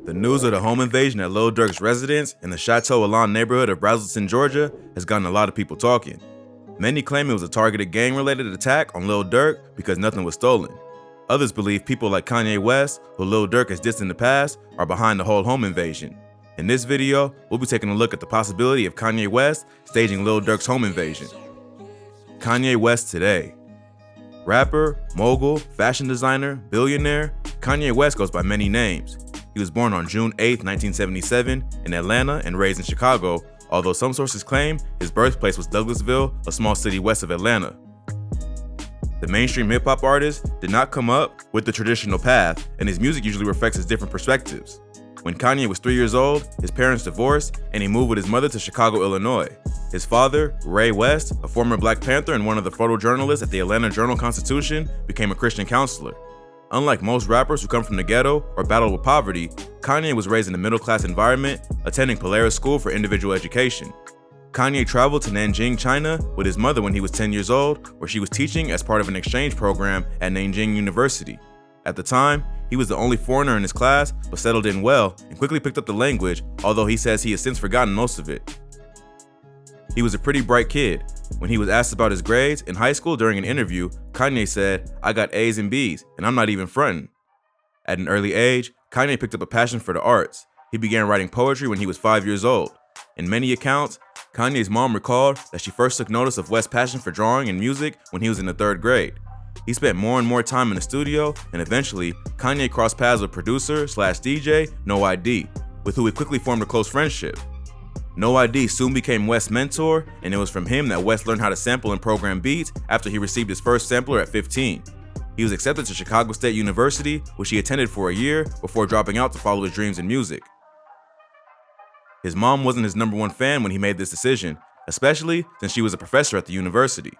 The news of the home invasion at Lil Durk's residence in the Chateau Alon neighborhood of Brazelton, Georgia has gotten a lot of people talking. Many claim it was a targeted gang-related attack on Lil Durk because nothing was stolen. Others believe people like Kanye West, who Lil Durk has dissed in the past, are behind the whole home invasion. In this video, we'll be taking a look at the possibility of Kanye West staging Lil Durk's home invasion. Kanye West today. Rapper, mogul, fashion designer, billionaire, Kanye West goes by many names. He was born on June 8, 1977 in Atlanta and raised in Chicago, although some sources claim his birthplace was Douglasville, a small city west of Atlanta. The mainstream hip-hop artist did not come up with the traditional path, and his music usually reflects his different perspectives. When Kanye was 3 years old, his parents divorced, and he moved with his mother to Chicago, Illinois. His father, Ray West, a former Black Panther and one of the photojournalists at the Atlanta Journal-Constitution, became a Christian counselor. Unlike most rappers who come from the ghetto or battle with poverty, Kanye was raised in a middle-class environment, attending Polaris School for Individual Education. Kanye traveled to Nanjing, China with his mother when he was 10 years old, where she was teaching as part of an exchange program at Nanjing University. At the time, he was the only foreigner in his class, but settled in well and quickly picked up the language, although he says he has since forgotten most of it. He was a pretty bright kid. When he was asked about his grades in high school during an interview, Kanye said, "I got A's and B's, and I'm not even frontin'." At an early age, Kanye picked up a passion for the arts. He began writing poetry when he was 5 years old. In many accounts, Kanye's mom recalled that she first took notice of West's passion for drawing and music when he was in the 3rd grade. He spent more and more time in the studio, and eventually, Kanye crossed paths with producer/DJ No ID, with who he quickly formed a close friendship. No ID soon became West's mentor, and it was from him that West learned how to sample and program beats after he received his first sampler at 15. He was accepted to Chicago State University, which he attended for a year before dropping out to follow his dreams in music. His mom wasn't his #1 fan when he made this decision, especially since she was a professor at the university.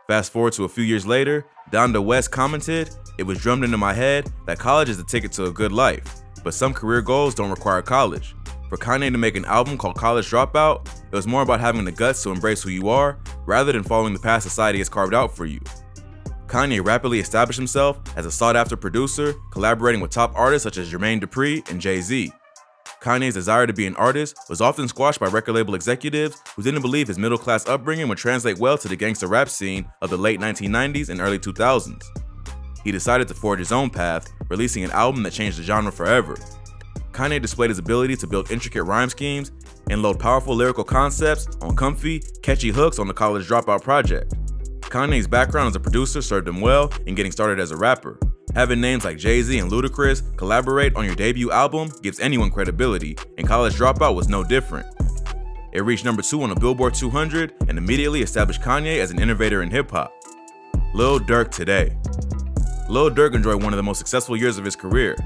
Fast forward to a few years later, Donda West commented, "It was drummed into my head that college is the ticket to a good life, but some career goals don't require college." For Kanye to make an album called College Dropout, it was more about having the guts to embrace who you are, rather than following the path society has carved out for you. Kanye rapidly established himself as a sought-after producer, collaborating with top artists such as Jermaine Dupri and Jay-Z. Kanye's desire to be an artist was often squashed by record label executives who didn't believe his middle-class upbringing would translate well to the gangsta rap scene of the late 1990s and early 2000s. He decided to forge his own path, releasing an album that changed the genre forever. Kanye displayed his ability to build intricate rhyme schemes and load powerful lyrical concepts on comfy, catchy hooks on the College Dropout project. Kanye's background as a producer served him well in getting started as a rapper. Having names like Jay-Z and Ludacris collaborate on your debut album gives anyone credibility, and College Dropout was no different. It reached #2 on the Billboard 200 and immediately established Kanye as an innovator in hip-hop. Lil Durk Today. Lil Durk enjoyed one of the most successful years of his career.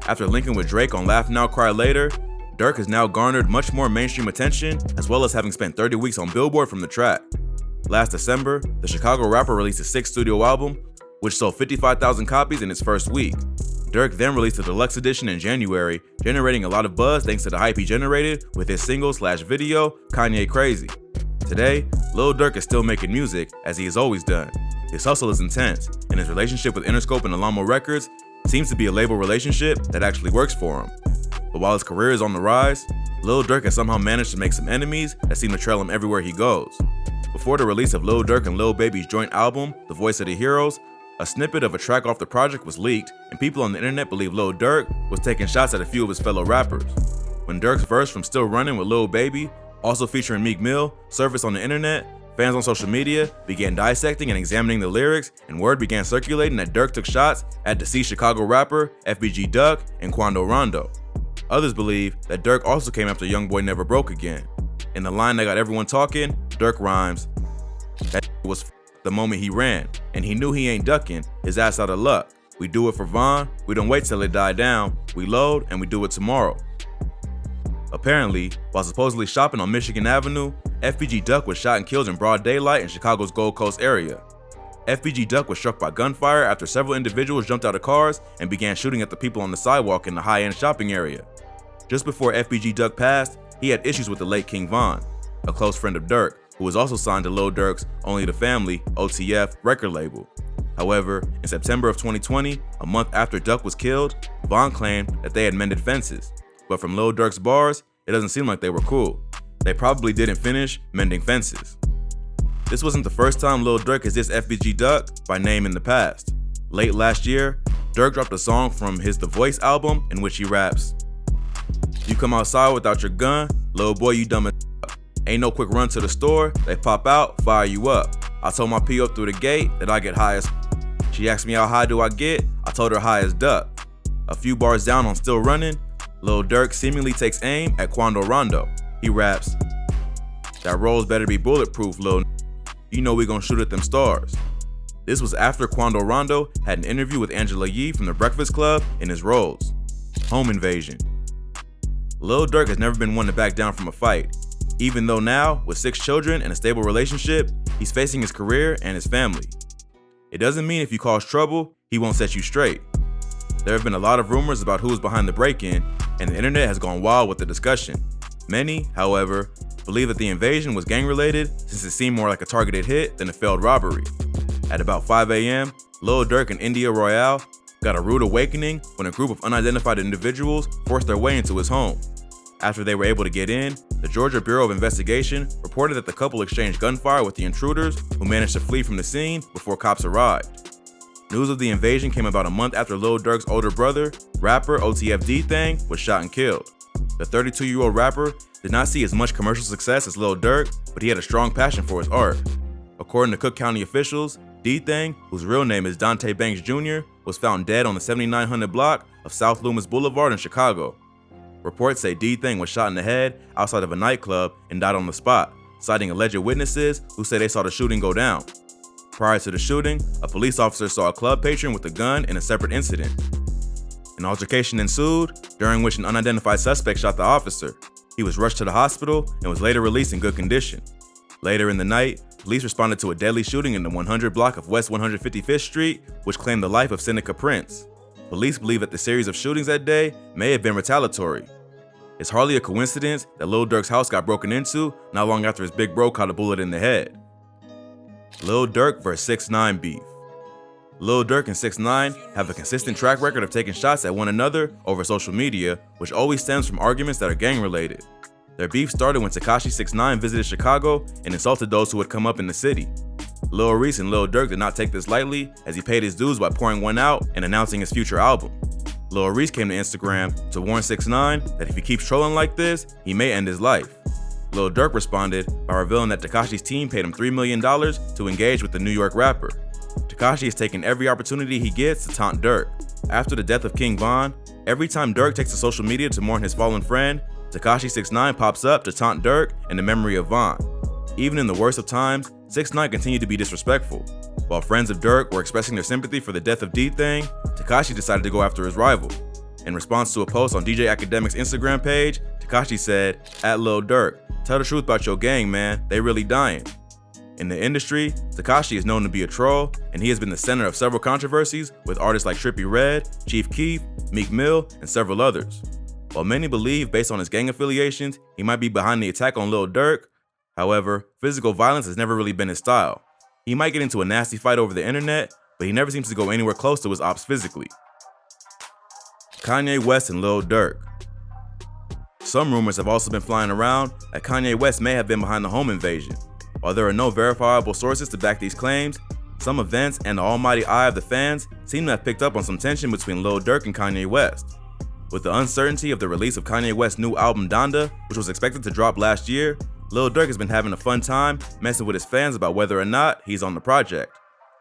After linking with Drake on Laugh Now, Cry Later, Durk has now garnered much more mainstream attention, as well as having spent 30 weeks on Billboard from the track. Last December, the Chicago rapper released his 6th studio album, which sold 55,000 copies in its first week. Durk then released a deluxe edition in January, generating a lot of buzz thanks to the hype he generated with his single/video, Kanye Crazy. Today, Lil Durk is still making music, as he has always done. His hustle is intense, and his relationship with Interscope and Alamo Records seems to be a label relationship that actually works for him. But while his career is on the rise, Lil Durk has somehow managed to make some enemies that seem to trail him everywhere he goes. Before the release of Lil Durk and Lil Baby's joint album, The Voice of the Heroes, a snippet of a track off the project was leaked, and people on the internet believe Lil Durk was taking shots at a few of his fellow rappers. When Durk's verse from Still Running with Lil Baby, also featuring Meek Mill, surfaced on the internet, fans on social media began dissecting and examining the lyrics, and word began circulating that Durk took shots at deceased Chicago rapper FBG Duck and Quando Rondo. Others believe that Durk also came after Youngboy Never Broke Again. In the line that got everyone talking, Durk rhymes, "That was the moment he ran, and he knew he ain't ducking, his ass out of luck. We do it for Vaughn, we don't wait till it die down, we load and we do it tomorrow." Apparently, while supposedly shopping on Michigan Avenue, FBG Duck was shot and killed in broad daylight in Chicago's Gold Coast area. FBG Duck was struck by gunfire after several individuals jumped out of cars and began shooting at the people on the sidewalk in the high-end shopping area. Just before FBG Duck passed, he had issues with the late King Von, a close friend of Durk, who was also signed to Lil Durk's Only the Family, OTF, record label. However, in September of 2020, a month after Duck was killed, Von claimed that they had mended fences. but from Lil Durk's bars, it doesn't seem like they were cool. They probably didn't finish mending fences. This wasn't the first time Lil Durk has dissed FBG Duck by name in the past. Late last year, Durk dropped a song from his The Voice album in which he raps, "You come outside without your gun, little boy, you dumb as fuck. Ain't no quick run to the store, they pop out, fire you up. I told my P up through the gate that I get high as fuck. She asked me how high do I get, I told her high as duck." A few bars down on Still Running, Lil Durk seemingly takes aim at Quando Rondo. He raps, "That rolls better be bulletproof, lil. You know we gon' shoot at them stars." This was after Quando Rondo had an interview with Angela Yee from The Breakfast Club in his roles. Home invasion. Lil Durk has never been one to back down from a fight. Even though now, with 6 children and a stable relationship, he's facing his career and his family. It doesn't mean if you cause trouble, he won't set you straight. There have been a lot of rumors about who was behind the break-in, and the internet has gone wild with the discussion. Many, however, believe that the invasion was gang-related since it seemed more like a targeted hit than a failed robbery. At about 5 a.m., Lil Durk and India Royale got a rude awakening when a group of unidentified individuals forced their way into his home. After they were able to get in, the Georgia Bureau of Investigation reported that the couple exchanged gunfire with the intruders, who managed to flee from the scene before cops arrived. News of the invasion came about a month after Lil Durk's older brother, rapper OTF D-Thang, was shot and killed. The 32-year-old rapper did not see as much commercial success as Lil Durk, but he had a strong passion for his art. According to Cook County officials, D-Thang, whose real name is Dante Banks Jr., was found dead on the 7900 block of South Loomis Boulevard in Chicago. Reports say D-Thang was shot in the head outside of a nightclub and died on the spot, citing alleged witnesses who say they saw the shooting go down. Prior to the shooting, a police officer saw a club patron with a gun in a separate incident. An altercation ensued, during which an unidentified suspect shot the officer. He was rushed to the hospital and was later released in good condition. Later in the night, police responded to a deadly shooting in the 100 block of West 155th Street, which claimed the life of Seneca Prince. Police believe that the series of shootings that day may have been retaliatory. It's hardly a coincidence that Lil Durk's house got broken into not long after his big bro caught a bullet in the head. Lil Durk vs 6ix9ine beef. Lil Durk and 6ix9ine have a consistent track record of taking shots at one another over social media, which always stems from arguments that are gang-related. Their beef started when Tekashi 6ix9ine visited Chicago and insulted those who had come up in the city. Lil Reese and Lil Durk did not take this lightly, as he paid his dues by pouring one out and announcing his future album. Lil Reese came to Instagram to warn 6ix9ine that if he keeps trolling like this, he may end his life. Lil Durk responded by revealing that Tekashi's team paid him $3 million to engage with the New York rapper. Tekashi has taken every opportunity he gets to taunt Durk. After the death of King Von, every time Durk takes to social media to mourn his fallen friend, Tekashi 6ix9ine pops up to taunt Durk in the memory of Von. Even in the worst of times, 6ix9ine continued to be disrespectful. While friends of Durk were expressing their sympathy for the death of D-Thang, Tekashi decided to go after his rival. In response to a post on DJ Academic's Instagram page, Tekashi said, "@Lil Durk, tell the truth about your gang, man, they really dying." In the industry, Tekashi is known to be a troll, and he has been the center of several controversies with artists like Trippie Redd, Chief Keef, Meek Mill, and several others. While many believe, based on his gang affiliations, he might be behind the attack on Lil Durk, however, physical violence has never really been his style. He might get into a nasty fight over the internet, but he never seems to go anywhere close to his ops physically. Kanye West and Lil Durk. Some rumors have also been flying around that Kanye West may have been behind the home invasion. While there are no verifiable sources to back these claims, some events and the almighty eye of the fans seem to have picked up on some tension between Lil Durk and Kanye West. With the uncertainty of the release of Kanye West's new album Donda, which was expected to drop last year, Lil Durk has been having a fun time messing with his fans about whether or not he's on the project.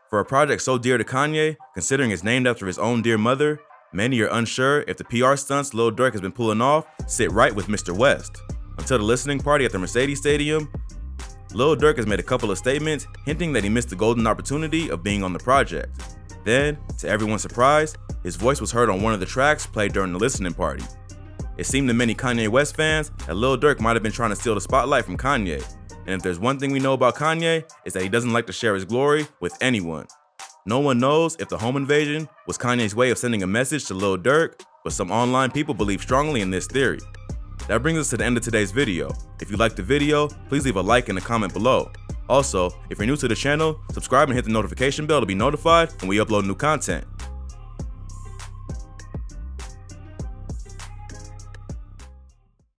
For a project so dear to Kanye, considering it's named after his own dear mother, many are unsure if the PR stunts Lil Durk has been pulling off sit right with Mr. West. Until the listening party at the Mercedes Stadium, Lil Durk has made a couple of statements hinting that he missed the golden opportunity of being on the project. Then, to everyone's surprise, his voice was heard on one of the tracks played during the listening party. It seemed to many Kanye West fans that Lil Durk might have been trying to steal the spotlight from Kanye. And if there's one thing we know about Kanye, it's that he doesn't like to share his glory with anyone. No one knows if the home invasion was Kanye's way of sending a message to Lil Durk, but some online people believe strongly in this theory. That brings us to the end of today's video. If you liked the video, please leave a like and a comment below. Also, if you're new to the channel, subscribe and hit the notification bell to be notified when we upload new content.